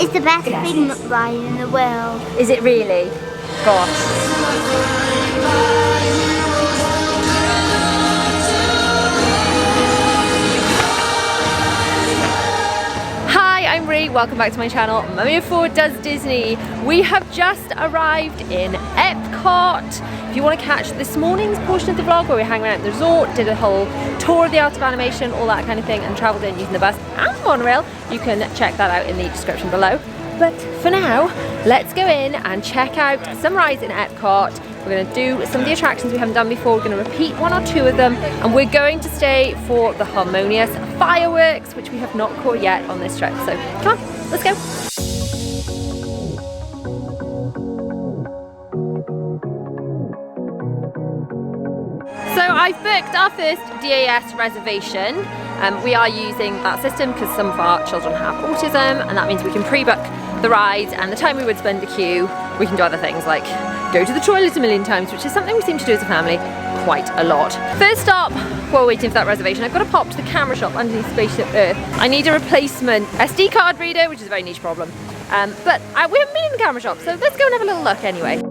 It's the best thing ride in the world. Is it really? Gosh. I'm Ree, welcome back to my channel, Mummy of 4 Does Disney. We have just arrived in Epcot. If you want to catch this morning's portion of the vlog where we hang around at the resort, did a whole tour of the Art of Animation, all that kind of thing, and travelled in using the bus and the monorail, you can check that out in the description below. But for now, let's go in and check out some rides in Epcot. We're going to do some of the attractions we haven't done before. We're going to repeat 1 or 2 of them, and we're going to stay for the Harmonious fireworks, which we have not caught yet on this trip. So come on, let's go. So I've booked our first DAS reservation. We are using that system because some of our children have autism, and that means we can pre-book the rides, and the time we would spend the queue, we can do other things like go to the toilet a million times, which is something we seem to do as a family quite a lot. First stop, while waiting for that reservation, I've got to pop to the camera shop underneath Spaceship Earth. I need a replacement SD card reader, which is a very niche problem. But we haven't been in the camera shop, so let's go and have a little look anyway.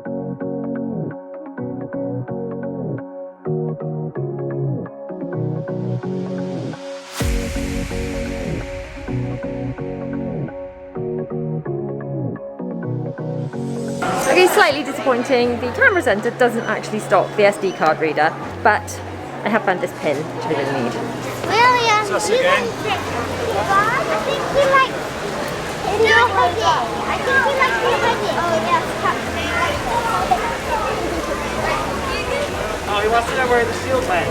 Okay, slightly disappointing. The camera center doesn't actually stock the SD card reader, but I have found this pin, which I really need. William, you like I think we like little hoodie. I think we like little hoodie. Oh yes. Oh, he wants to know where the shield went.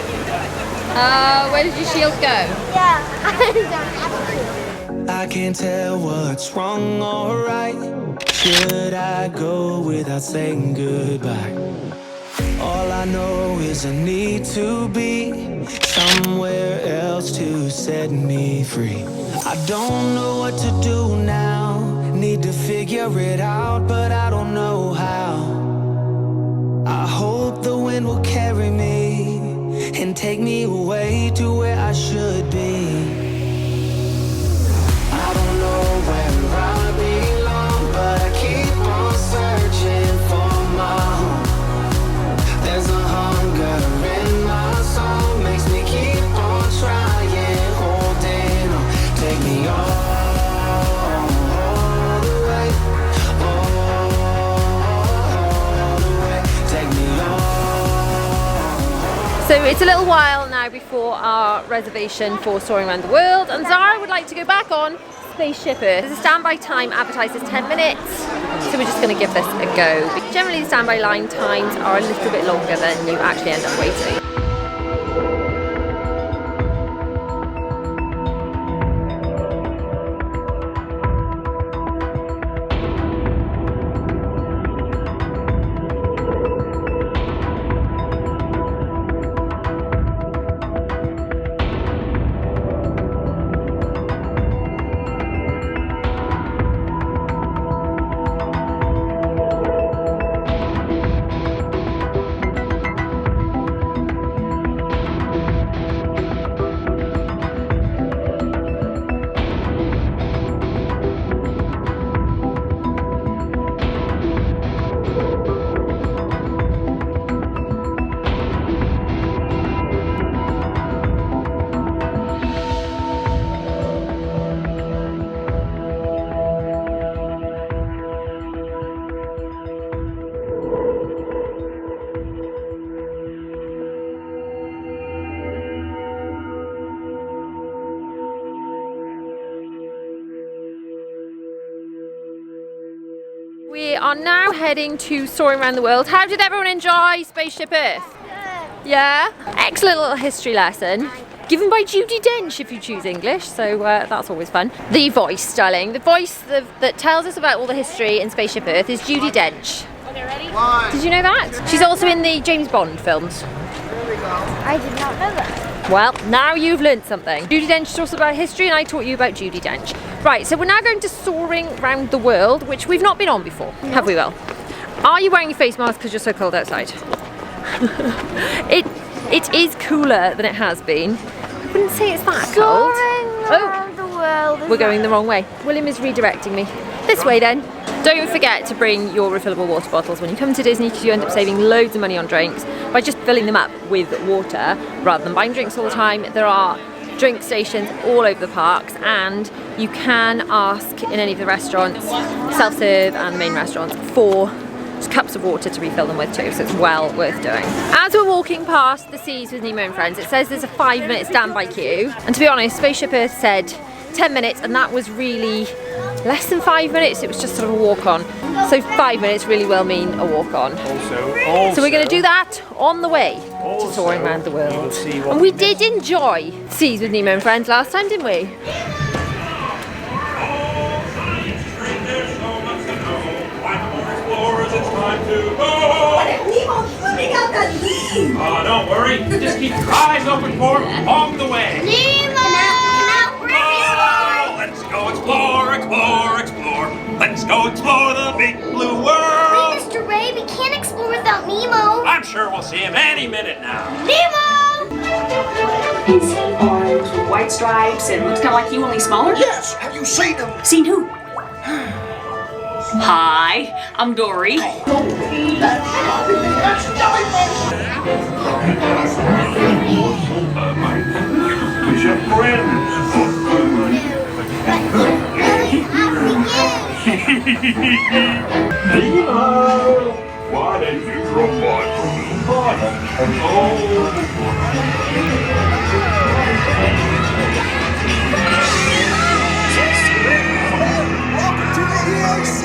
Where did your shield go? Yeah, I don't have a shield. I can't tell what's wrong or right. Should I go without saying goodbye? All I know is I need to be somewhere else to set me free. I don't know what to do now. Need to figure it out, but I don't know how. I hope the wind will carry me and take me away to where I should be. I don't know where I belong, but I keep on searching for my home. There's a hunger in my soul, makes me keep on trying, holding on. Take me all the way, all the way. Take me all. So it's a little while now before our reservation for Soarin Around The World, and Zara would like to go back on Spaceship Earth. There's a standby time advertised as 10 minutes, so we're just going to give this a go. Generally the standby line times are a little bit longer than you actually end up waiting. We are now heading to Soarin Around The World. How did everyone enjoy Spaceship Earth? Yeah? Excellent little history lesson. Given by Judi Dench if you choose English, so that's always fun. The voice, darling. The voice that tells us about all the history in Spaceship Earth is Judi Dench. Okay, ready? Did you know that? She's also in the James Bond films. I did not know that. Well, now you've learned something. Judi Dench taught us about history and I taught you about Judi Dench. Right, so we're now going to Soarin Around The World, which we've not been on before, have we, Will? Are you wearing your face mask because you're so cold outside? It is cooler than it has been. I wouldn't say it's that cold. Soaring around the world. We're going the wrong way. William is redirecting me. This way then. Don't forget to bring your refillable water bottles when you come to Disney, because you end up saving loads of money on drinks by just filling them up with water rather than buying drinks all the time. There are drink stations all over the parks, and you can ask in any of the restaurants, self-serve and the main restaurants, for just cups of water to refill them with too, so it's well worth doing. As we're walking past the Seas with Nemo and Friends, it says there's a 5-minute standby queue, and to be honest, Spaceship Earth said 10 minutes, and that was really less than 5 minutes. It was just sort of a walk on, so 5 minutes really will mean a walk on. So we're going to do that on the way to Soarin Around The World. And we did enjoy Seas with Nemo and Friends last time, didn't we? Oh, don't worry. Just keep your eyes open for him along the way. Nemo! Let's go explore, explore, explore. Let's go explore the big blue world. Wait, Mr. Ray, we can't explore without Nemo. I'm sure we'll see him any minute now. Nemo! Is he orange with white stripes and looks kind of like you, only smaller? Yes, have you seen him? Seen who? Hi, I'm Dory. Spaceship Friends. Nemo, why did you drop by from the bottom? Welcome to the EAC!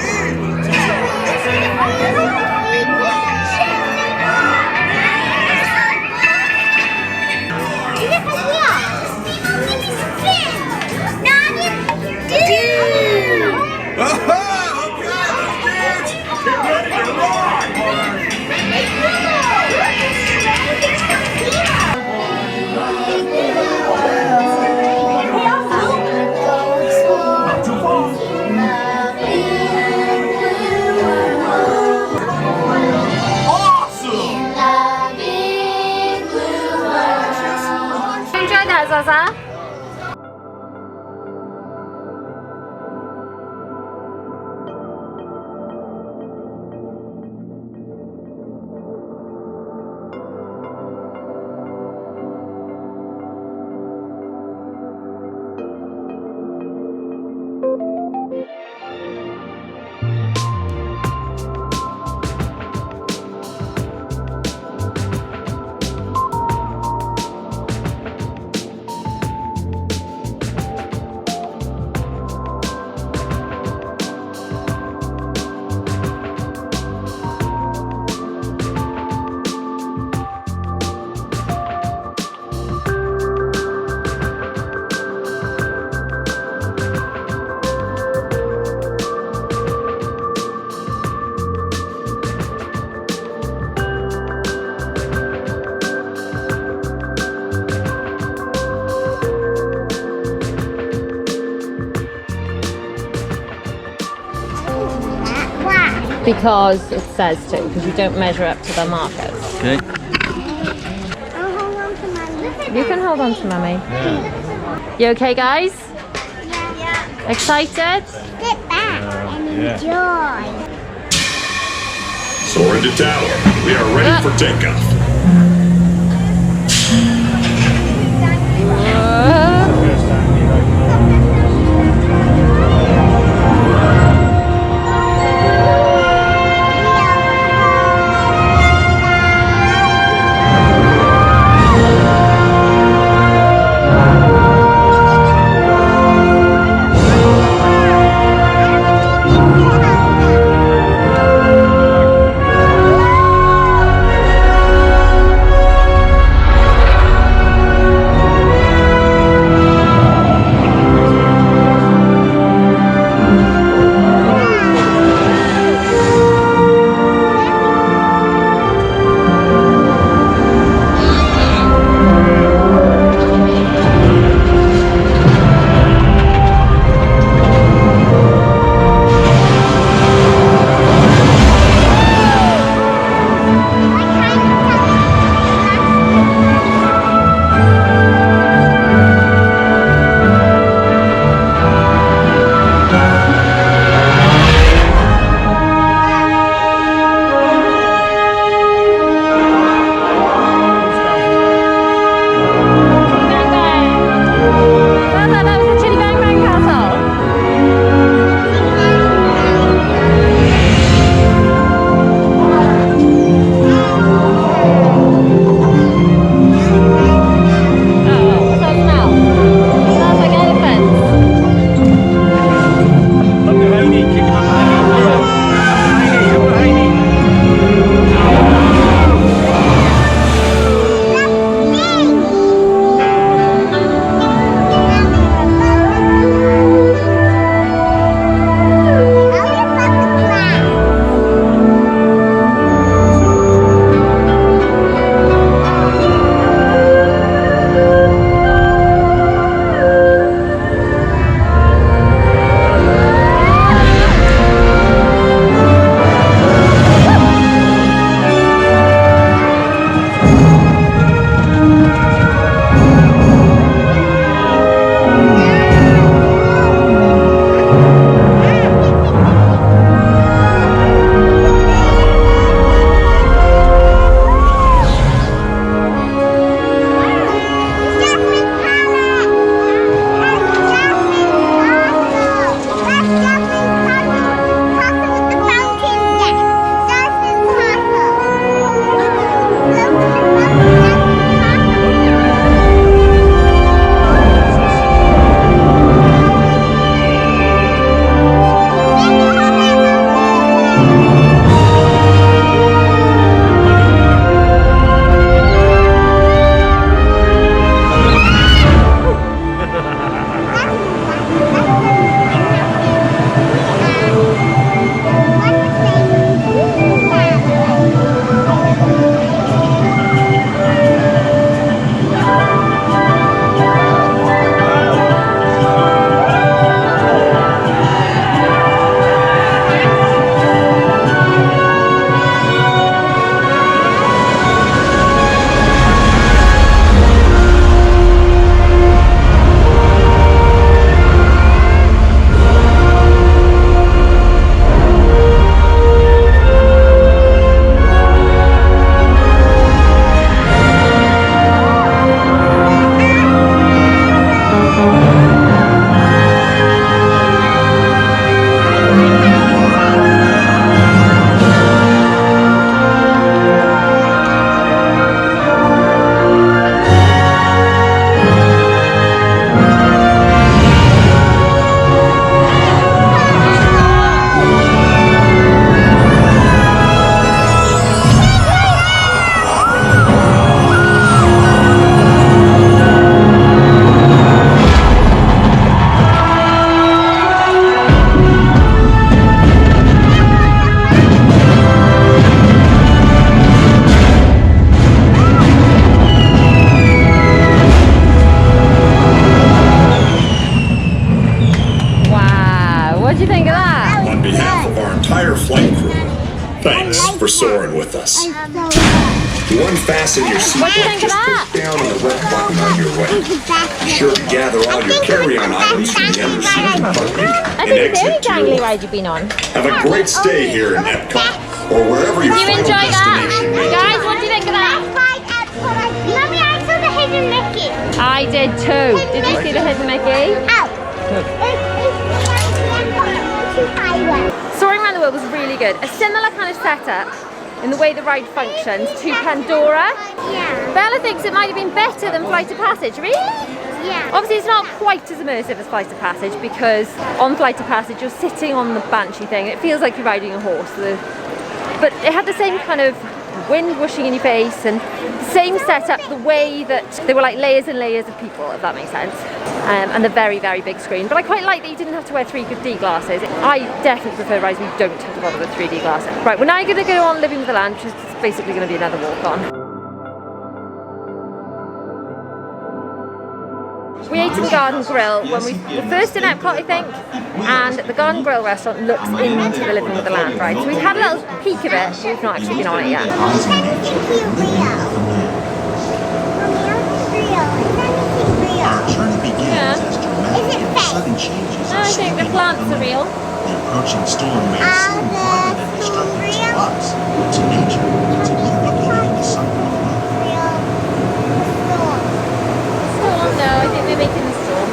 Enjoy that, Zaza. Because it says to, because you don't measure up to the markers. Okay. I'll hold on to Mommy. You can hold on to Mummy. You okay, guys? Yeah. Excited? Sit back and enjoy. Soarin' to tower. We are ready for takeoff. do you think of that? On behalf of our entire flight crew, thanks for soaring with us. Unfasten your What do you seatbelt. think of Just that? push down on the red button on your way. Be sure to gather all your carry-on items from the under seat compartment I and think it's exit very to your jangly left. ride you've been on. Have a great stay here in Epcot, or wherever your You final enjoy that? destination may Guys, be. what do you think of that? Mummy, I saw the hidden Mickey. I did too. Did you see the hidden Mickey? Soaring Around the World was really good. A similar kind of setup in the way the ride functions to Pandora. Yeah. Bella thinks it might have been better than Flight of Passage. Really? Yeah. Obviously it's not quite as immersive as Flight of Passage because on Flight of Passage you're sitting on the banshee thing. It feels like you're riding a horse. But it had the same kind of wind whooshing in your face and the same setup, the way that they were like layers and layers of people, if that makes sense. And the very, very big screen. But I quite like that you didn't have to wear 3D glasses. I definitely prefer rides where you don't have to bother with 3D glasses. Right, we're now going to go on Living with the Land, which is basically going to be another walk on. We ate in the Garden Grill when we were first in Epcot, I think, and the Garden Grill restaurant looks into the Living with the Land ride. So we've had a little peek of it, but we've not actually been on it yet. Our journey begins as dramatic and sudden changes No, are I think the sweeping plants over are the real. The approaching storm may seem violent and destructive to us. To nature, it's a new beginning in the cycle of life. Storm, no, I think they're making the storm.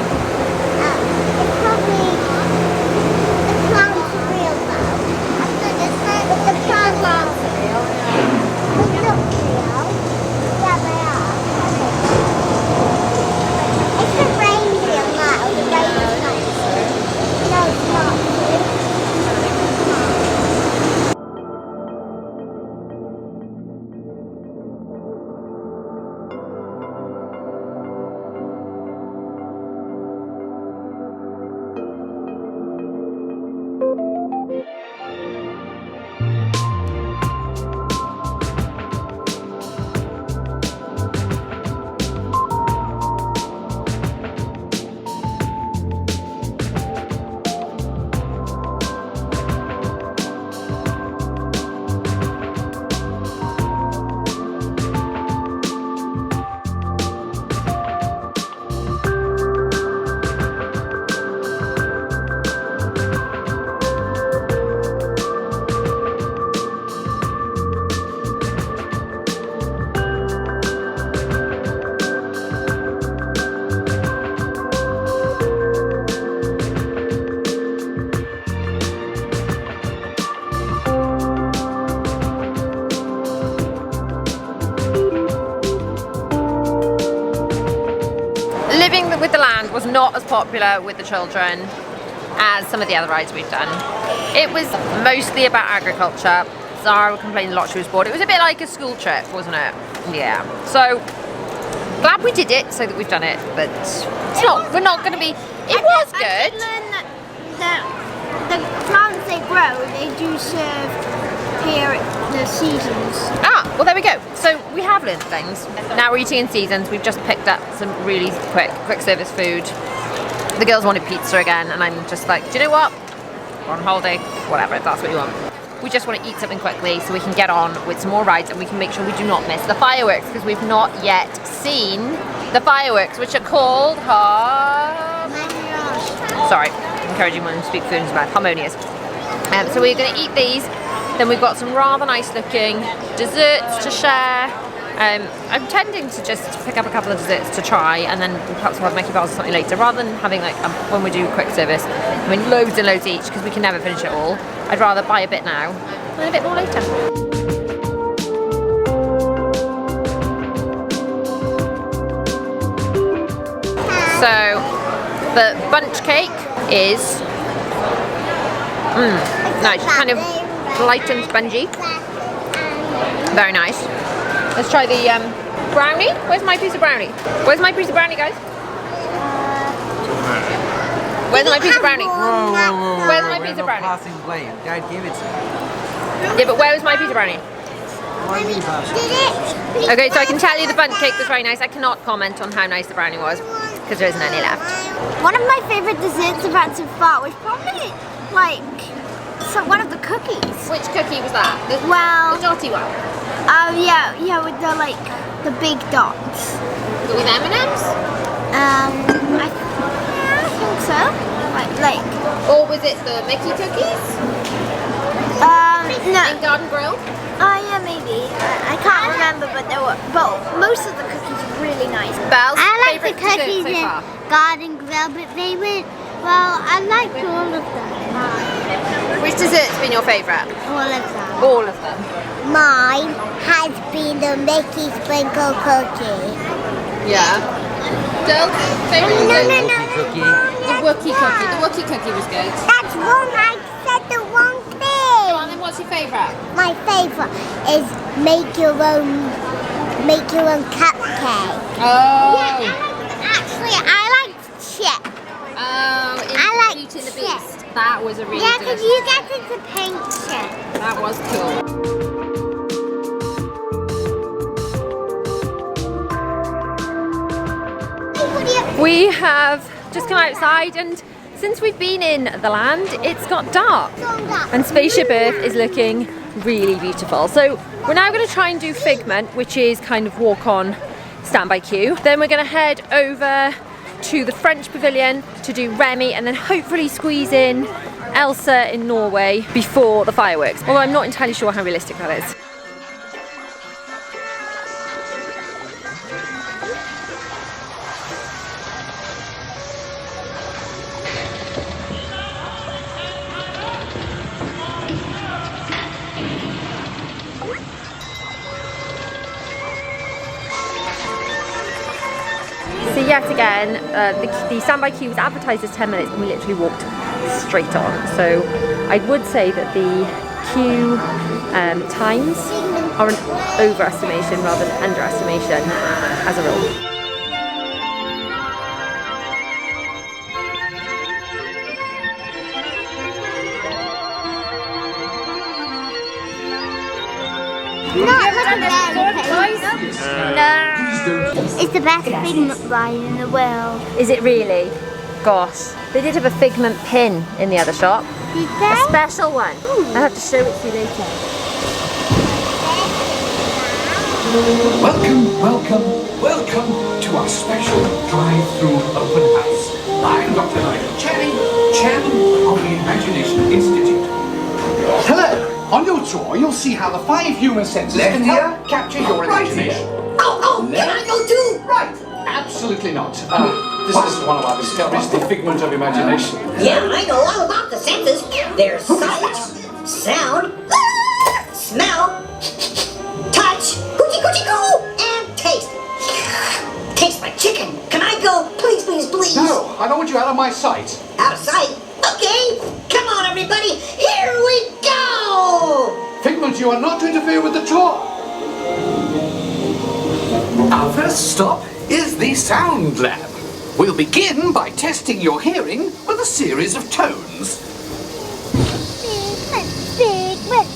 Living with the Land was not as popular with the children as some of the other rides we've done. It was mostly about agriculture. Zara complained a lot she was bored. It was a bit like a school trip, wasn't it? Yeah. So glad we did it so that we've done it, but it's not, we're not going to be, it was good. I did learn that the plants they grow, they do serve here at the seasons. Ah, well there we go. So we have learned things. Now we're eating in seasons. We've just picked up some really quick service food. The girls wanted pizza again and I'm just like, do you know what? We're on holiday, whatever, if that's what you want. We just want to eat something quickly so we can get on with some more rides and we can make sure we do not miss the fireworks because we've not yet seen the fireworks, which are called sorry, encouraging women to speak fluent about Harmonious. So we're going to eat these. Then we've got some rather nice looking desserts to share. I'm tending to just pick up a couple of desserts to try and then perhaps we'll have Mickey bars or something later rather than having like when we do quick service, I mean loads and loads each because we can never finish it all. I'd rather buy a bit now and a bit more later. So the bunch cake is nice, kind of light and spongy. Very nice. Let's try the brownie. Where's my piece of brownie? Where's my piece of brownie, guys? Where's my piece of brownie? Where's my piece of brownie? Passing blame. Dad gave it to me. Yeah, but where was my piece of brownie? Okay, so I can tell you the bundt cake was very nice. I cannot comment on how nice the brownie was because there isn't any left. One of my favourite desserts I've had so far was probably like one of the cookies. Which cookie was that? The dotty one? Yeah, with the like the big dots. With M&Ms? I think so. Like. Or was it the Mickey cookies? No. In Garden Grill? Yeah, maybe. I can't remember, but most of the cookies are really nice. Belle's I like the favourite cookies dessert so in far? Garden Grill, but I liked all of them. Which dessert's been your favourite? All of them. All of them. Mine has been the Mickey Sprinkle cookie. Yeah. Dill's favourite dessert? Cookie. The Wookie cookie. The Wookie cookie was good. That's wrong. I said the wrong thing. Go on then, what's your favourite? My favourite is make your own cupcake. Oh. Yeah, actually, I like chip. Oh, I like Beauty and the chip. Beast. That was a really Yeah, delicious because you get it to paint chip. That was cool. We have just come outside, and since we've been in the land, it's got dark. And Spaceship Earth is looking really beautiful. So we're now going to try and do Figment, which is kind of walk on, stand by queue. Then we're going to head over to the French Pavilion to do Remy, and then hopefully squeeze in Elsa in Norway before the fireworks. Although I'm not entirely sure how realistic that is. So yet again, the standby queue was advertised as 10 minutes and we literally walked straight on. So I would say that the queue times are an overestimation rather than underestimation as a rule. No. It's the best Figment ride in the world. Is it really? Gosh. They did have a Figment pin in the other shop. Did they? A special one. I'll have to show it to you later. Welcome to our special drive-through open house. I'm Dr. Nigel Channing, Chairman of the Imagination Institute. Hello. On your tour, you'll see how the 5 human senses can help capture your imagination. Can I go too? Right. Absolutely not. This is one of our discoveries, the figment of imagination. Yeah, I know all about the senses. There's sight, sound, smell, touch, coochie coochie coo, and taste. Tastes like chicken. Can I go? Please, please, please. No, I don't want you out of my sight. Out of sight? Okay. Come on, everybody. Here we go. Figment, you are not to interfere with the tour. Our first stop is the Sound Lab. We'll begin by testing your hearing with a series of tones. Figment.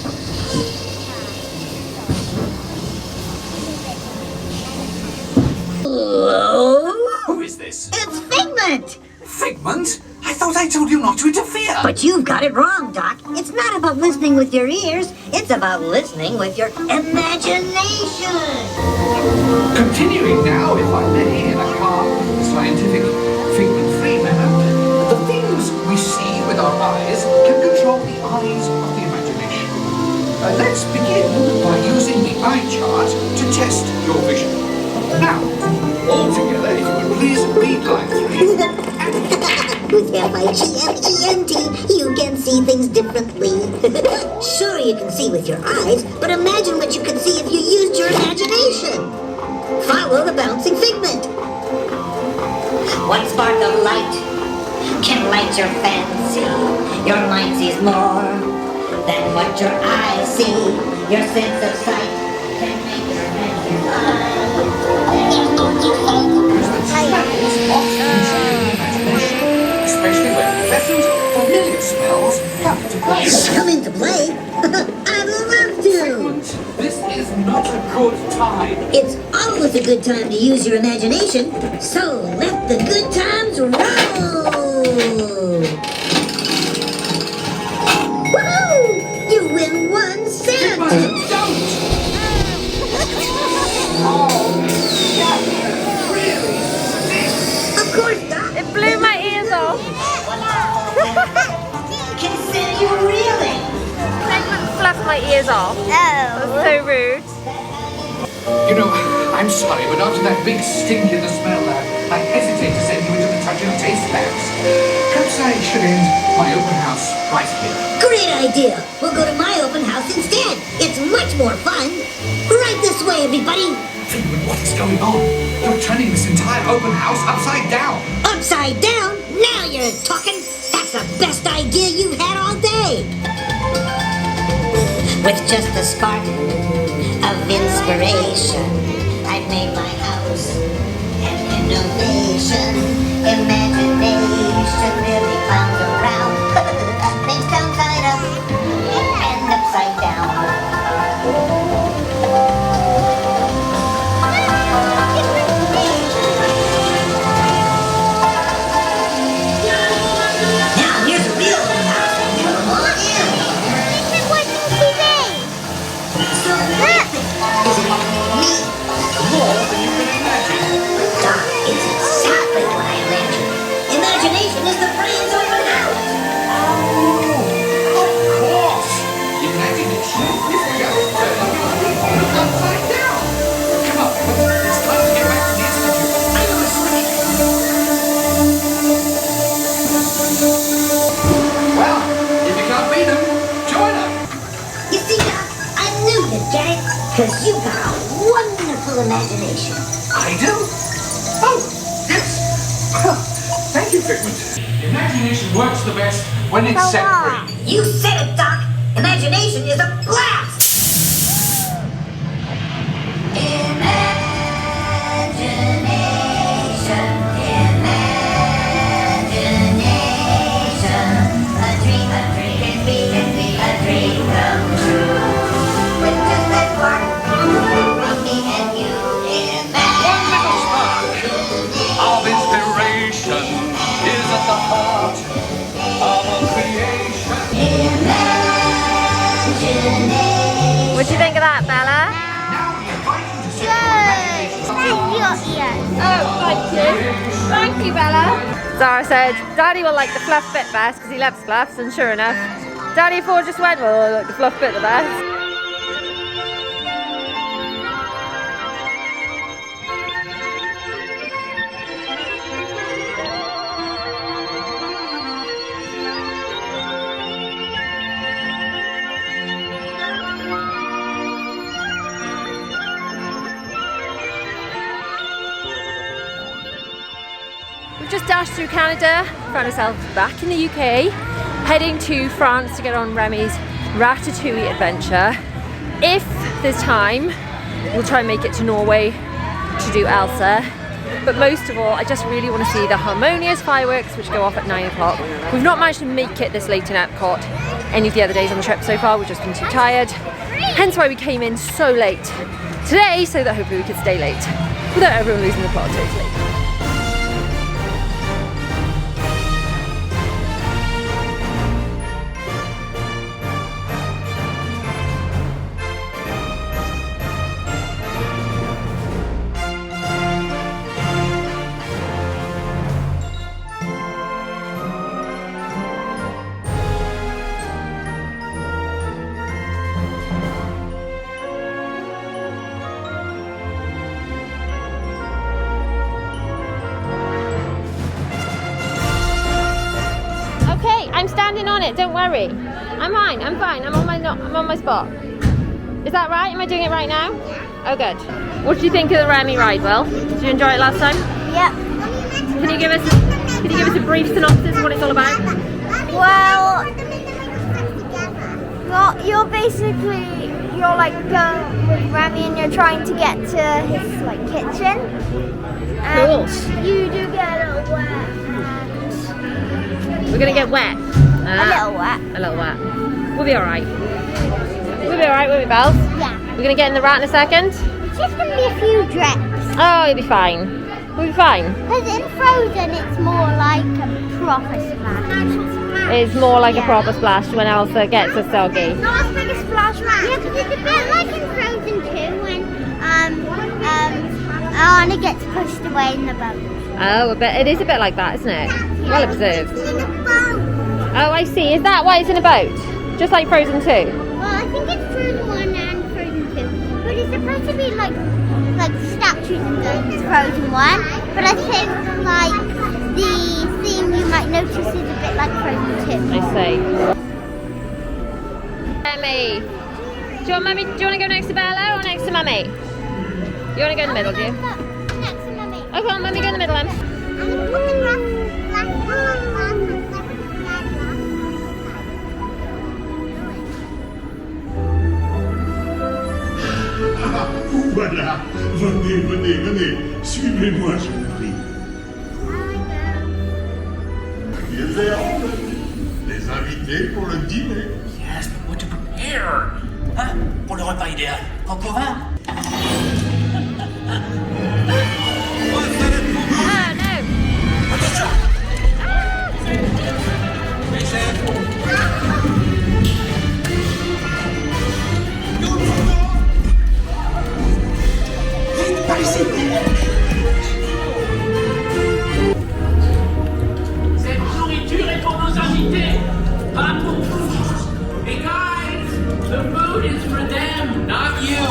Who is this? It's Figment. Figment? I thought I told you not to interfere. But you've got it wrong, Doc. It's not about listening with your ears. It's about listening with your imagination. Continuing now, if I may, in a calm, scientific, figment-free manner, the things we see with our eyes can control the eyes of the imagination. Let's begin by using the eye chart to test your vision. Now, all together, if you would please read line 3. With F-I-G-M-E-N-T, you can see things differently. Sure, you can see with your eyes, but imagine what you could see if you used your imagination. Follow the bouncing figment. One spark of light can light your fancy. Your mind sees more than what your eyes see. Your sense of sight can make your fancy fly. Especially when pleasant, familiar smells come to play. Come into play? I'd love to. Figment, this is not a good time. It's always a good time to use your imagination, so let the good times roll! my ears off. That was so rude. You know, I'm sorry, but after that big stink in the smell lab, I hesitate to send you into the touch and taste labs. Perhaps I should end my open house right here. Great idea. We'll go to my open house instead. It's much more fun. Right this way, everybody. Figment, what is going on? You're turning this entire open house upside down. Upside down? Now you're talking. That's the best idea you've had all day. With just a spark of inspiration, I've made my house an innovation. Imagination really clowns around. Things down side up and upside down. Now here's a real house. Come on in. So what do you think? Is it me? More than you can imagine. Doc, it's exactly what I imagined. Imagination is the brain's open house. Oh, of course. Imagination is just turning your people upside down. Come on, it's time to get back to the institute. I know a switch. Well, if you can't beat them, join them. You see, Doc, I knew you'd get it, because you've got a wonderful imagination. I do? Oh, yes. Well, thank you, Figment. Imagination works the best when it's set free. You said it, Doc. Imagination is a blast. One little spark of inspiration is at the heart of a creation. What do you think of that, Bella? Now we invite you to set your imagination. Oh, thank you. Thank you, Bella. Zara said, Daddy will like the fluff bit best because he loves fluffs, and sure enough, Daddy 4 just went, well, I like the fluff bit the best. We've just dashed through Canada, found ourselves back in the UK, heading to France to get on Remy's Ratatouille adventure. If there's time, we'll try and make it to Norway to do Elsa. But most of all, I just really want to see the Harmonious fireworks, which go off at 9 o'clock. We've not managed to make it this late in Epcot any of the other days on the trip so far. We've just been too tired. Hence why we came in so late today, so that hopefully we could stay late without everyone losing the plot totally. I'm standing on it, don't worry. I'm fine, I'm fine. I'm on my spot. Is that right? Am I doing it right now? Oh good. What did you think of the Remy ride, Will? Did you enjoy it last time? Yep. Can you give us a brief synopsis of what it's all about? Well, you're like going with Remy and you're trying to get to his like kitchen. And you do get a little wet. We're gonna get wet. A little wet. A little wet. We'll be alright. We'll be alright, won't we, Bells? Yeah. We're gonna get in the rat in a second? It's just gonna be a few drips. Oh, you'll be fine. We'll be fine. Because in Frozen, it's more like a proper splash. It's more like a proper splash when Elsa gets a soggy. Not as big a splash, right? Yeah, because it's a bit like in Frozen 2 when Anna gets pushed away in the boat. Oh, it is a bit like that, isn't it? Yeah. Well observed. It's in a boat. Oh, I see. Is that why it's in a boat? Just like Frozen 2? Well, I think it's supposed to be like statues and things, Frozen one, but I think like the theme you might notice is a bit like Frozen 2. I see. Remy, do you want Mummy? Do you want to go next to Bella or next to Mummy? You want to go in the middle, do you? Next to Mummy. Oh, come on, Mummy, go in the middle then. I'm gonna put the glass Voilà, venez, suivez-moi, je vous prie. Ils les invités pour le dîner. Yes, but what to prepare? Hein? Pour le repas idéal. Coq au vin? Cette nourriture est pour nos invités, pas pour vous. Hey guys, the food is for them, not you.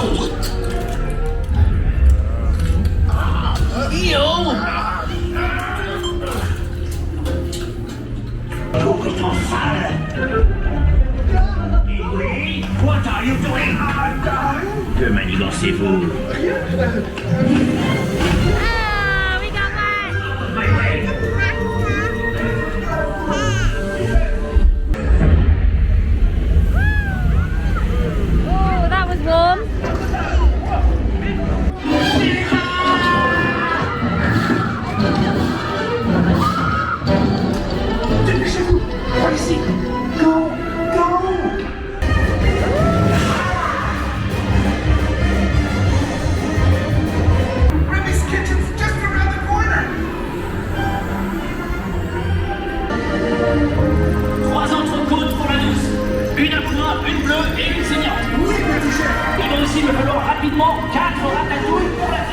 You? Complètement sale. Oui, what are you doing? Que manigancez-vous? Remy's kitchen's just around the corner. 3 entrecôtes pour la douce, une à point, une bleue et une saignante. Oui, petit chef. Il va aussi me falloir rapidement 4 ratatouilles pour la carte.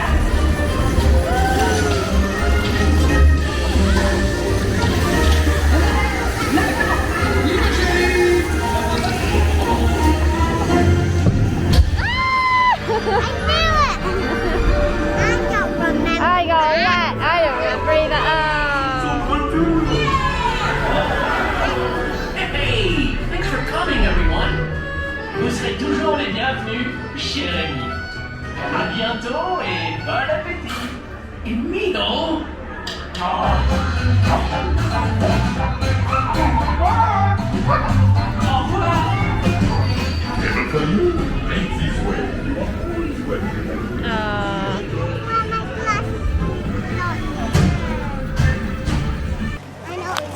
I got wet. I don't remember either. Hey, thanks for coming, everyone. Vous serez toujours les bienvenus chez Remy. À bientôt et bon appétit. Et Mino. Au revoir. Never tell you, ain't this way.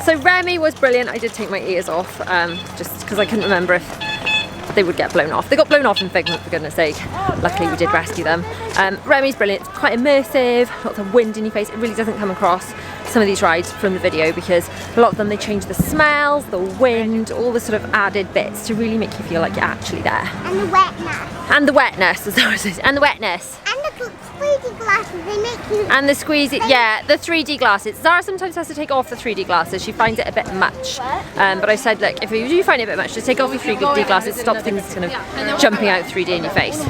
So Remy was brilliant. I did take my ears off just because I couldn't remember if they would get blown off. They got blown off in Figment, for goodness sake. Luckily we did rescue them. Remy's brilliant. It's quite immersive, lots of wind in your face. It really doesn't come across some of these rides from the video because a lot of them they change the smells, the wind, all the sort of added bits to really make you feel like you're actually there. And the wetness. And the wetness, as I said, and the wetness. And the 3D glasses, they make you... And the squeezy, yeah, the 3D glasses. Zara sometimes has to take off the 3D glasses. She finds it a bit much. But I said, look, if you do find it a bit much, just take off your 3D glasses, stop things kind of jumping out 3D in your face.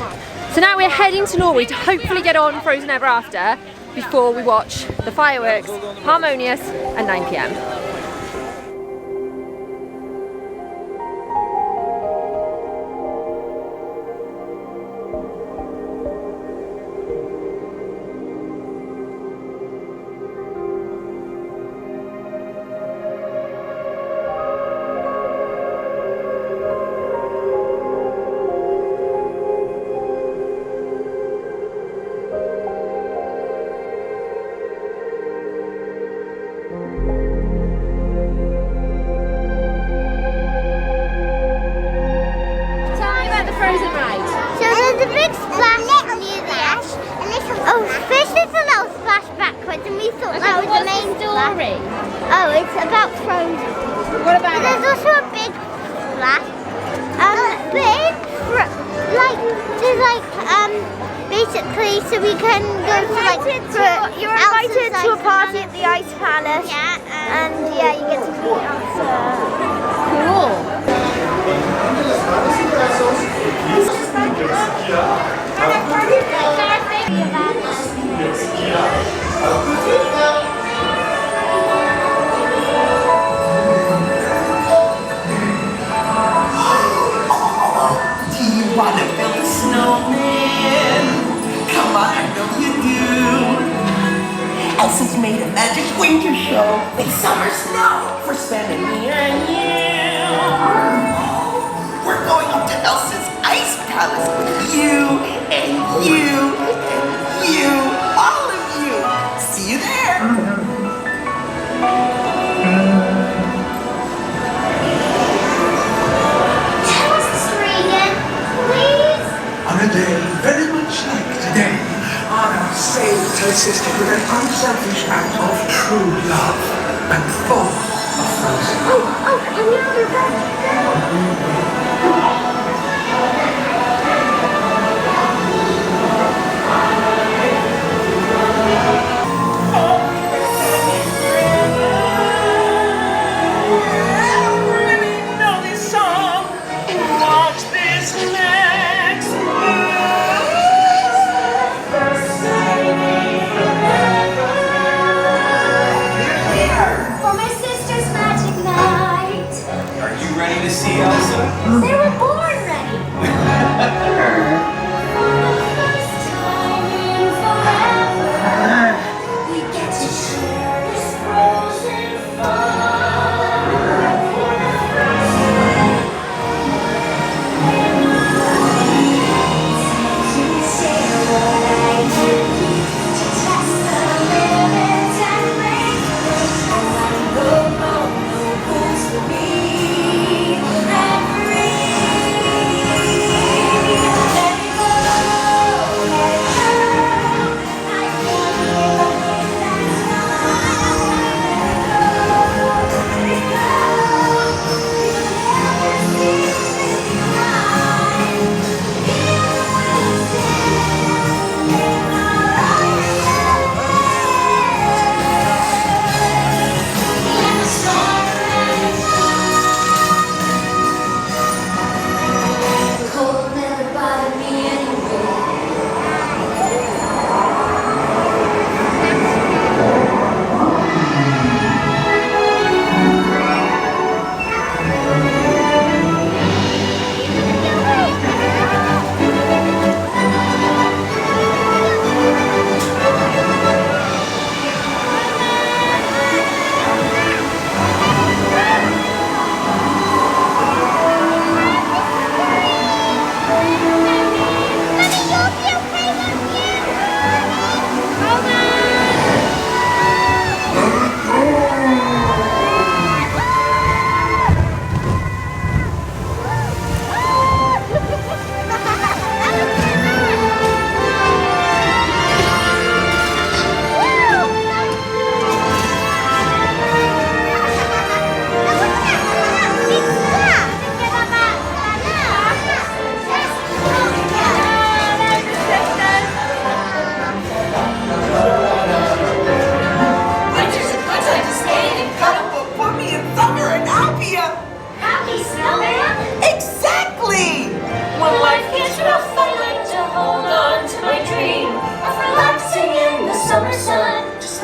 So now we're heading to Norway to hopefully get on Frozen Ever After before we watch the fireworks, Harmonious at 9 PM. Oh, it's about Frozen. What about it? There's also a big splash. Basically, so we can go to you're invited to a party at the Ice Palace. Yeah, and yeah, you get to meet us. Cool. with summer snow for spending me and you. We're going up to Elsa's ice palace with you and you and you, all of you. See you there. Tell us the story again, please. On a day very much like today, Anna saved her sister with an unselfish act of true love and full of frozen. Oh, and now we're back to See Elsa? They were born ready. We get to share this frozen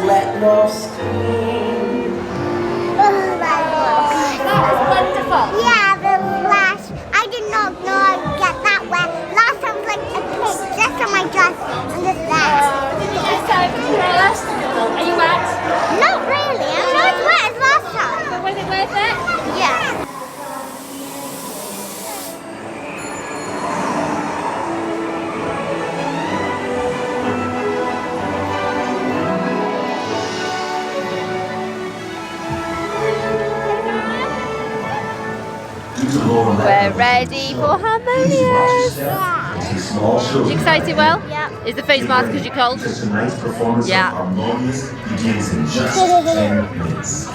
let love scream. That was wonderful. Yeah, the flash. I did not know I'd get that wet. Last time was like a pig just on my dress and this that. Are you wet? Not really. I'm not as wet as last time. But was it worth it? Yeah. We're ready for Harmonious. You excited, Will? Yeah. Is the face mask because you're cold? Tonight's performance Yeah. of Harmonious begins in just 10 minutes.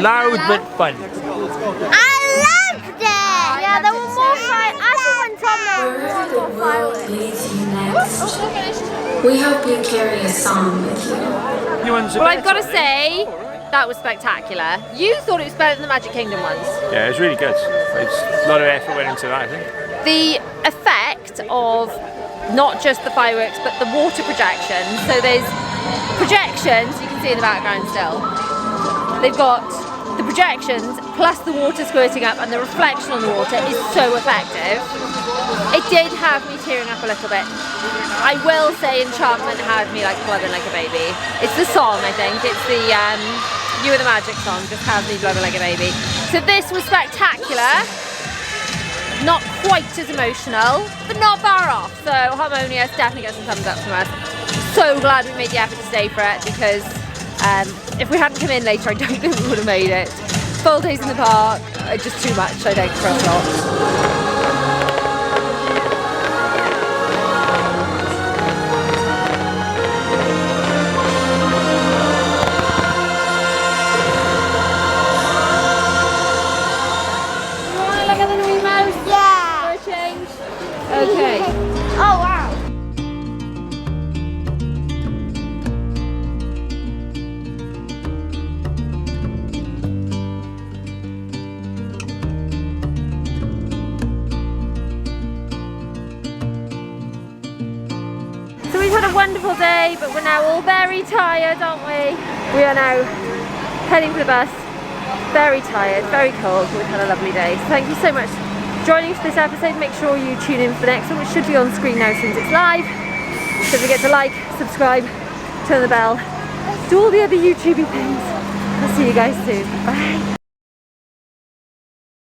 Loud but fun. I loved it! Yeah, there were more fireworks. I saw when Tom more fireworks. We hope you carry a song with you. Well, I've got to say, that was spectacular. You thought it was better than the Magic Kingdom ones. Yeah, it was really good. It's a lot of effort went into that, I think. The effect of not just the fireworks, but the water projections. So there's projections, you can see in the background still. They've got the projections plus the water squirting up, and the reflection on the water is so effective. It did have me tearing up a little bit. I will say Enchantment had me like blubbering like a baby. It's the song, I think. It's the You Are the Magic song, just has me blubbering like a baby. So this was spectacular. Not quite as emotional, but not far off. So Harmonious definitely gets some thumbs up from us. So glad we made the effort to stay for it, because if we hadn't come in later, I don't think we would have made it. Full days in the park, just too much, I think, for us lot. Okay. Oh wow. So we've had a wonderful day, but we're now all very tired, aren't we? We are now heading for the bus. Very tired, very cold, but we've had a lovely day. So thank you so much for joining us for this episode. Make sure you tune in for the next one, which should be on screen now since it's live. Don't forget to like, subscribe, turn the bell, do all the other YouTubey things. I'll see you guys soon. Bye.